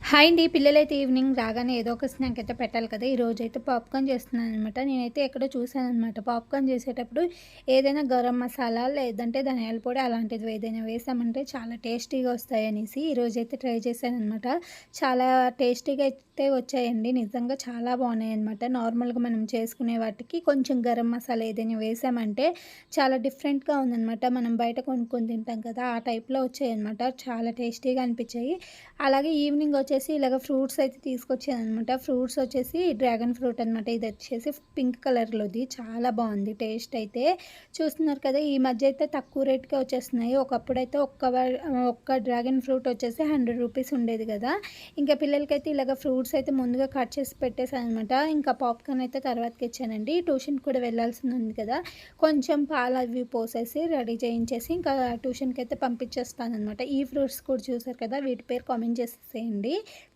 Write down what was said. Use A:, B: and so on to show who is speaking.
A: Hi అండి. పిల్లలైతే evening రాగానే ఏదో ఒక స్నాక్ అయితే పెట్టాలి కదా! ఈరోజైతే పాప్‌కార్న్ చేస్తున్నాననమాట. నేనైతే ఎక్కడో చూసాననమాట. పాప్‌కార్న్ చేసేటప్పుడు ఏదైనా గరం మసాలా లేదంటే ధనియాల పొడి అలాంటిది ఏదైనా వేసామంటే చాలా టేస్టీగా వస్తాయనేసి ఈరోజైతే ట్రై చేశాననమాట. చాలా టేస్టీగా అయితే వచ్చాయండి. నిజంగా చాలా బాగున్నాయనమాట. నార్మల్‌గా మనం చేసుకునే వాటికి కొంచెం గరం మసాలా ఏదైనా వేసామంటే చాలా డిఫరెంట్‌గా ఉందనమాట. మనం బయట కొనుక్కొని తింటాం కదా! ఆ టైప్‌లో వచ్చాయనమాట. చాలా టేస్టీగా అనిపించాయి. అలాగే ఈవినింగ్ వచ్చేసి ఇలాగ ఫ్రూట్స్ అయితే తీసుకొచ్చాననమాట. ఫ్రూట్స్ వచ్చేసి డ్రాగన్ ఫ్రూట్ అనమాట. ఇదొచ్చేసి పింక్ కలర్‌లోది. చాలా బావుంది టేస్ట్ అయితే. చూస్తున్నారు కదా! ఈ మధ్య అయితే తక్కువ రేట్‌కే వచ్చేస్తున్నాయి. ఒకప్పుడైతే ఒక్క డ్రాగన్ ఫ్రూట్ వచ్చేసి రూ. 100 ఉండేది కదా! ఇంకా పిల్లలకైతే ఇలాగ ఫ్రూట్స్ అయితే ముందుగా కట్ చేసి పెట్టేసాననమాట. ఇంకా పాప్‌కార్న్ అయితే తర్వాతకి ఇచ్చానండి. ట్యూషన్‌కి కూడా వెళ్ళాల్సింది ఉంది కదా! కొంచెం పాలు అవి పోసేసి రెడీ చేయించేసి ఇంకా ట్యూషన్‌కైతే పంపించేస్తాననమాట. ఈ ఫ్రూట్స్ కూడా చూసారు కదా! వీటి పేరు కామెంట్ చేసేసేయండి.